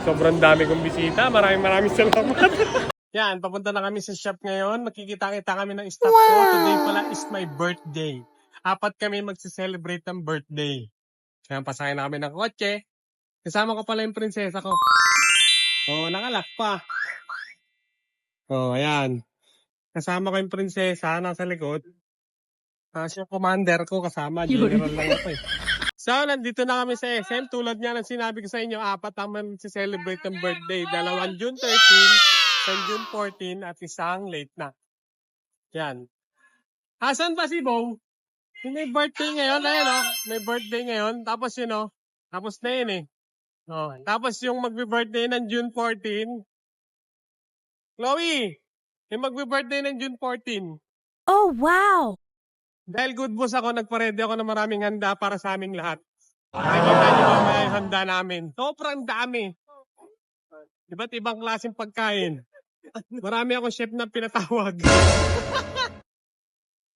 Sobrang dami kong bisita. Maraming salamat. Yan, papunta na kami sa shop ngayon. Makikita-kita kami ng staff ko. Today pala is my birthday. Apat kami magse-celebrate ng birthday. Kaya pasakay na kami ng kotse. Kasama ko pala yung prinsesa ko. Oh, nakalak pa. Oh, ayan. Kasama ko yung prinsesa, nasa likod. Siya commander ko kasama. General lang ako eh. So, nandito na kami sa SM. Tulad nga ng sinabi ko sa inyo, apat ang mag-celebrate ng birthday. Dalawang June 13, isang June 14, at isang late na. Yan. Asan ba si Bong? May birthday ngayon, ayun o. May birthday ngayon. Tapos yun o. Tapos na yun eh. Oh, tapos yung magbe-birthday ng June 14. Chloe! Yung magbe-birthday ng June 14. Oh, wow! Dahil good boss ako, nagpa-ready ako ng maraming handa para sa aming lahat. Nakikita niyo mamaya yung handa namin. Sobrang dami. Iba't ibang klaseng pagkain. Marami akong chef na pinatawag.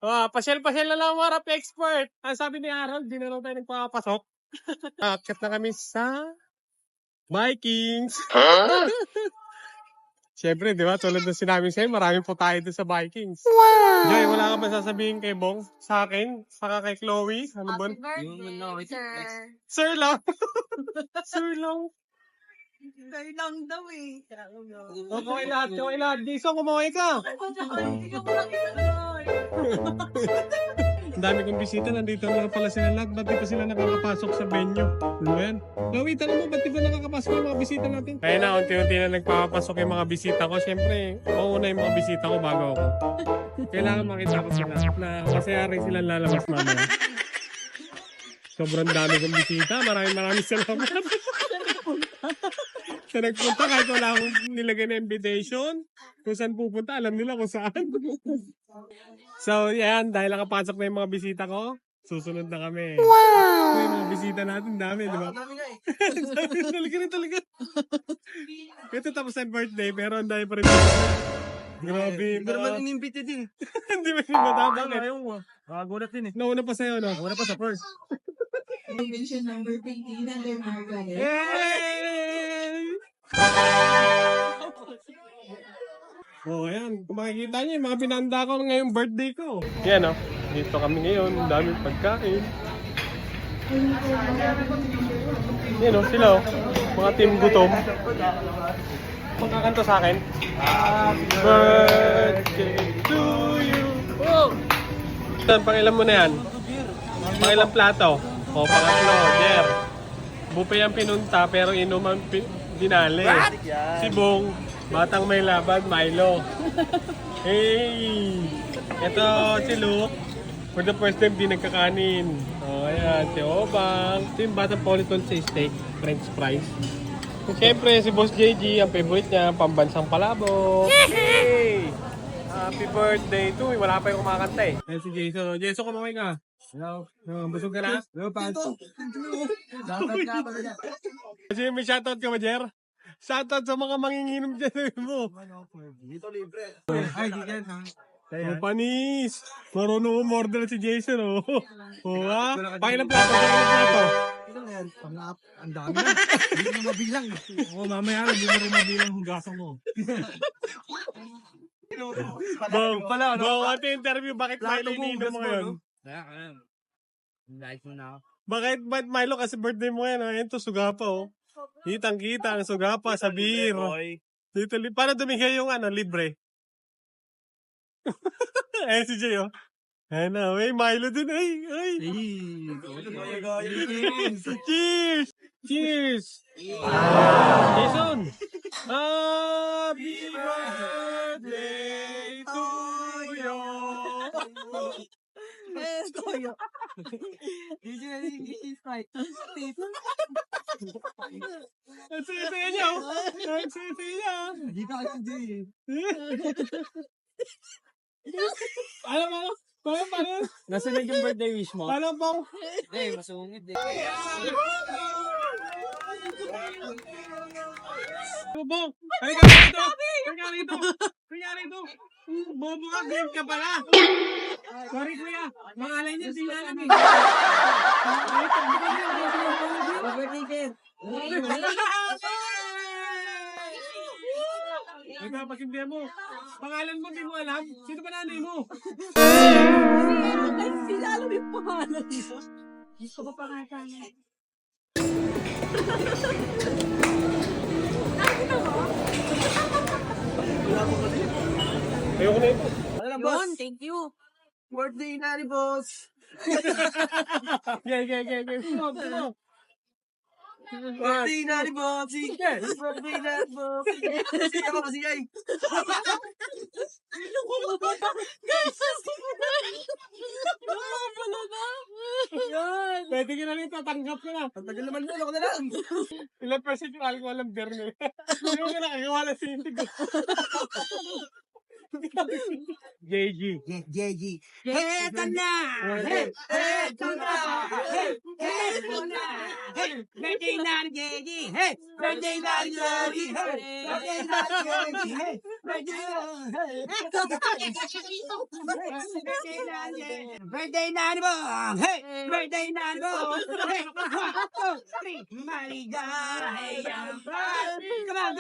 Pasyal-pasyal na lang mga rap expert. Ang sabi ni Harold, di na lang tayo nagpapasok. Akit na kami sa Vikings. Siyempre, di ba? Tulad ng sinabi sa'yo, marami po tayo doon sa Vikings. Wow! Joy, wala ka ba sasabihin kay Bong? Sa akin? Saka kay Chloe? Ano ba? Happy birthday, sir. Sir lang. Sir lang. Sir lang daw eh. Okay lahat, okay lahat. Jason, kumaway ka. Ang dami kong bisita, nandito na pala sila lahat. Ba't di pa sila nakakapasok sa venue? Ano yan? Chloe, tanong mo, ba't di pa nakakapasok yung mga bisita natin? Kaya na, unti-unti na nagpapasok yung mga bisita ko. Siyempre, mauna yung mga bisita ko bago ako. Kailangan makita ko sila na masaya rin silang lalabas mamaya. Sobrang dami kong bisita. Maraming salamat. Sa nagpunta, kahit wala akong nilagay na invitation, kung saan pupunta, alam nila kung saan. So, yan, dahil nakapasok na yung mga bisita ko, susunod na kami. Wow! Yung mga bisita natin, dami, di ba? Dami nga eh. Talaga. Ito tapos ang birthday, pero ang dami pa rin bisita. Grabe. Hindi naman in-invite din. Hindi ba yung matatangit? Ayaw mo. Nakagulat din eh. Nauna pa sa'yo, no? Nauna pa sa first. Division number 15 under Margaret. Yay! Oh, ayan. Kung makikita niyo, yung mga pinanda ko ngayong birthday ko. Yan, oh. Dito kami ngayon. Ang daming pagkain. Yan, oh. Sila, oh. Mga team gutom. Magkakanto sa akin. Happy birthday to you. Oh! Pangilan mo na yan? Pangilang plato? O, pangatlo, Jer. Buffet ang pinunta, pero inuman dinali. Si Bong, batang may laban, Milo. Hey! Ito si Luke. For the first time, di nagkakanin. O, ayan, si Obang. Ito yung batang politon sa steak, french fries. Siyempre, si Boss JG, ang favorite niya, pambansang palabok. Hey! Happy birthday to. Wala pa yung kumakanta eh. Ayan si Jason. Jason, kumaway ka. Hello. Busog ka na? Hello, Panto. Shoutout ka pa na. Kasi may shoutout ka ba, Jer? Shoutout sa mga manginginom dyan mo. Dito libre. Ay, di yan ha. Oh, panis. Marunong umorder si Jason, oh. Oh, ha? Pakilang plato, pakilang plato. Ito na yan. Pang-up. Ang dami na. Hindi mo mabilang. Oo, mamaya hindi mo rin mabilang hugasan mo. Bong, ano interview? Bakit Milo iniinom mo ngayon? Kaya. Like mo na ako. Bakit Milo? Kasi birthday mo yan, ha? Ito, sugapa, oh. Kitang-kita ang sugapa sa beer. Dito, para dumigay yung libre. Eh, si Jay, oh. Ayan na, may Milo din, ay. Cheers! Cheers! Jason! Happy birthday to you! Toyo. This is right. Ang saya-saya niya, oh. Ang saya-saya niya. Hindi ka kasi Jay. Paano? Nasa na yung birthday wish mo? Paano pong? Hindi, masungit eh. Bong! Halika rito! Halika rito! Bobo ka, game ka pala! Sorry kuya, pangalan niya sila lang eh. Birthday, sir. Ito, pasindihan mo. Pangalan mo, di mo alam. Sino ba nanay mo? Ay, sila alam yung pangalan niya. Gusto ko pangalan. Ayoko na ito. Yun, thank you. Birthday na ni boss. Okay. Sumo. Birthday na ni boss. Birthday na ni boss. Sige ako kasi ay. Yun. Pwede ka na rin tatanggap ka na. Tagal naman yun. Ako na lang. Ilang percent yung alcohol ang beer niya. Hindi mo ka nakagawa ng sintig. JG. JG. Heto na! Heto na! Heto na! Birthday na ni JJ! Hey! Birthday na ni JJ! Hey! Birthday na ni JJ! Hey! Birthday na ni Bong! Hey! Birthday na ni Bong! Hey! 1, 2, 3! Maligayang bati! Come on!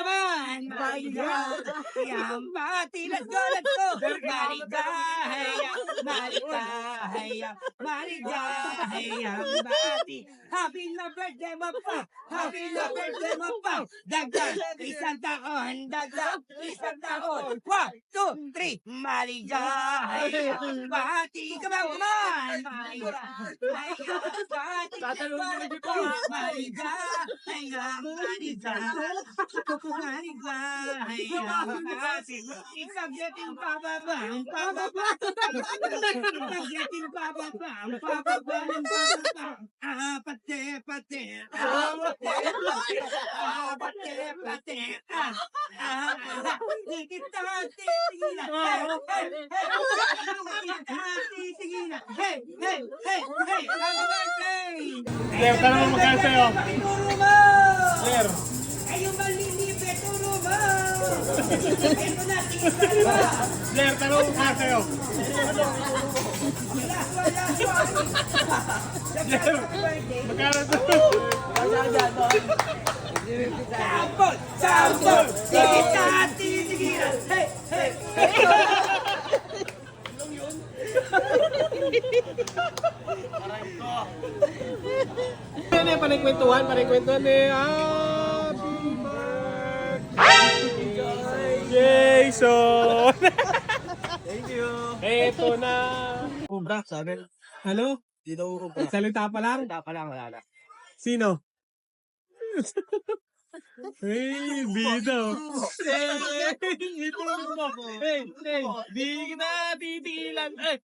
Maligayang bati! Let's go! Maligayang bati! Happy na birthday mo pa! Happy na birthday mo pa! Dagdag isang taon! 1, 2, 3! Maligayang bati! Come on! Maligayang bati! Maligayang bati! Ipagdating pababang! Ipagdating pababang! Pate! Hey! Claire, tanong mo magkano sa'yo? Claire. Kayo malilibe, turo mo! Ito na, tingin tayo! Claire, tanong mo magkano sa'yo? Claire, magkano sa'yo? Sampol! Sige natin! Sige na! Hey! Ano yung panikwentuhan eh. Happy birthday, Jason! Thank you. Eto na. Kubra, sabi. Ano? Dito ko kubra. Salita pa lang? Wala pa lang, wala na. Sino? Hey, bida. Ito mo. Hey, di kita titilan. Okay.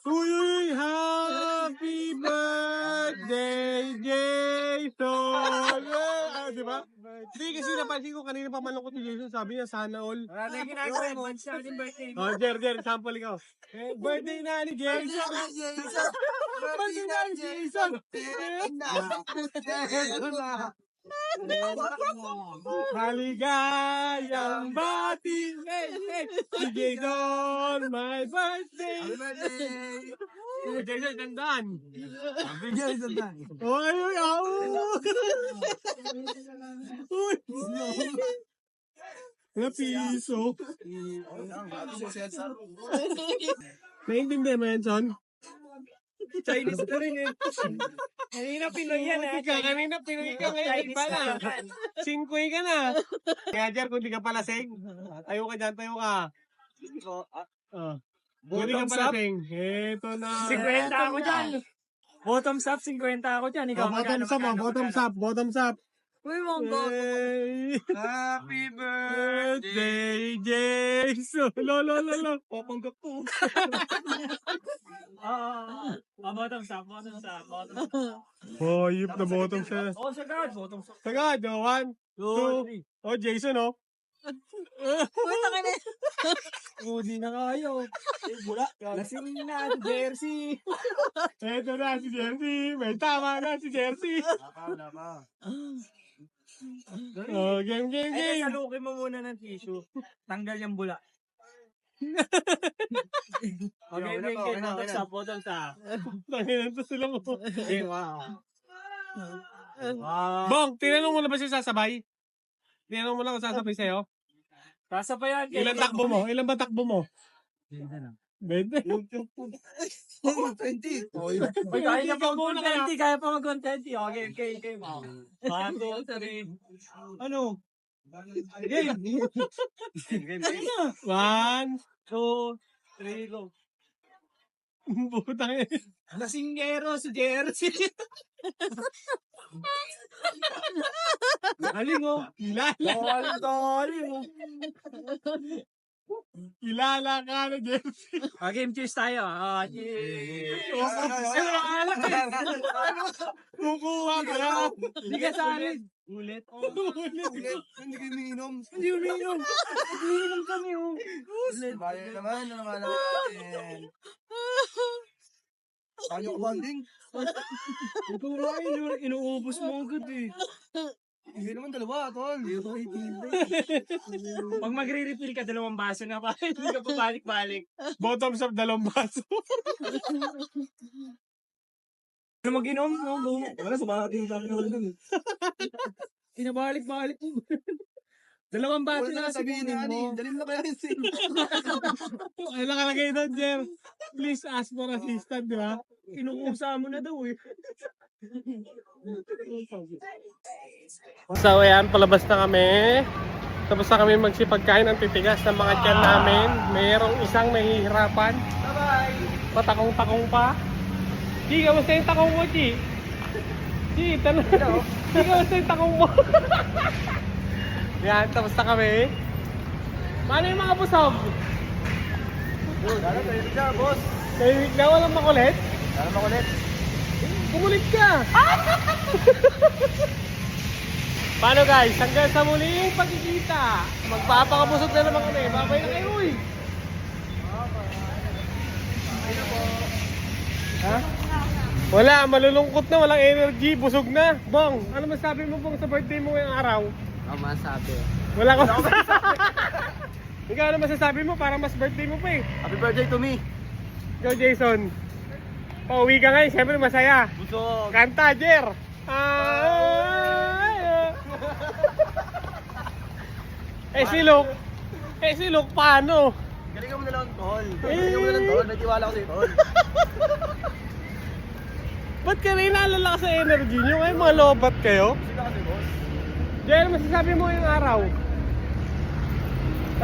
Uy, happy birthday, Jason. Diba? Hindi kasi napansin ko kanina pa malungkot ni Jason. Sabi niya, sana all. Wala ginagawa mo. Sa ating birthday. Oh, Jer, sample ikaw. Birthday na ni Jason. Birthday na ni Jason. Maligayang bati. Si Jason, my birthday. Jason, tandaan. Uy. Piso. Naintindihan mo yan, Son? Chinese ka rin eh. Kanina Pinoy yan eh. Kanina Pinoy ka ngayon. Iba na. Singkoy ka na. Kaya, Jer, kung di ka palasing, tayo ka dyan, tayo ka. Kung di ka palasing, eto na. 50 ako dyan. Bottoms up, 50 ako dyan. Ikaw, Bottoms up. Uy, monggo. Yay! Happy Birthday, Jason! Lo. Papanggap ko. Bottoms up. Hayop na bottom siya. Oh, sagad. Bottoms up. Sagad, 1, 2. Oh, Jason, oh. Uy, tangin na. Hindi na kayo. Bula. Lasing na, jersey. Eto na si Jersey. May tama na si Jersey. Wala pa. Oh, game. Salukin mo muna ng tissue. Tanggal yung bula. Okay. Bottoms up. Tangin na to sila mo. Wow. Bong, tinanong mo na ba siya sasabay? Tinanong mo lang kung sasabay sa'yo? Sasabayan ka. Ilan takbo mo? Ilan ba takbo mo? 20. 20. Uy, kaya pa mag-120, kaya pa mag-120. Okay. 1, 2, 3. Ano? Game. 1. 2, 3, go. Butang eh. Lasinggero si Jersey. Galing oh. Kilala. Galing oh. Kilala ka na, Jersey. Game cheers tayo. Cheers. Ay, wala ka alam eh. Kukuha ka na. Hindi ka salid. Ulit. Hindi kayo umiinom. Hindi umiinom. Umiinom kami oh. Ulit. Bayan naman, ano naman natin. Tayo ko banding. Ito rin, inuubos mo agad eh. Hindi naman dalawa, tol. Pag magre-refill ka, 2 baso na pa. Hindi ka pabalik-balik. Bottoms up, 2 baso. Ano mag-inom? Wala, sumakating sa akin ako dun. Pinabalik-balik mo. 2 baso Wala na na sabihin na, mo. Dalhin mo kaya yung sin. Ay, nakalagay doon, Jer. Please ask for assistance, di ba? Inuusa mo na daw eh. So, ayan, palabas na kami. Tapos na kami magsipagkain ng titigas ng mga tiyan namin. Mayroong isang nahihirapan. Bye-bye! Patakong-takong pa. Chi, kamusta yung takong mo, Chi? Chi, tanong. Chi, kamusta yung takong mo? Yan, tapos na kami. Paano yung mga busog? Dala, tayo siya, boss. Tahimik na, walang makulit? Dala mo ulit. Kumulit ka! Paano guys? Hanggang sa muling pagkikita. Magpapakabusog na naman kami. Babay na kayo, uy! Ha? Wala, malulungkot na, walang energy, busog na. Bong, ano masabi mo Bong sa birthday mo ngayong araw? Ang masabi. Wala ko Ikaw, ano masasabi mo? Parang mas birthday mo pa eh. Happy birthday to me. Go Jason. Pauwi ka ngayon, siyempre masaya. Busog. Kanta, Jer! si Luke, paano? Galingan mo na lang, tol. Galingan mo na lang, tol. May tiwala ko sa'yo, tol. Ba't ka rin naalala ka sa energy nyo? Ay, mga lobat kayo? Sila kasi, boss. Jer, masasabi mo yung araw?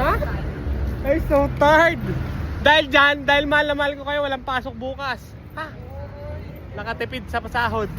Ha? Ay, so tired. Dahil dyan, dahil mahal na mahal ko kayo, walang pasok bukas. Ha? Nakatipid sa pasahod.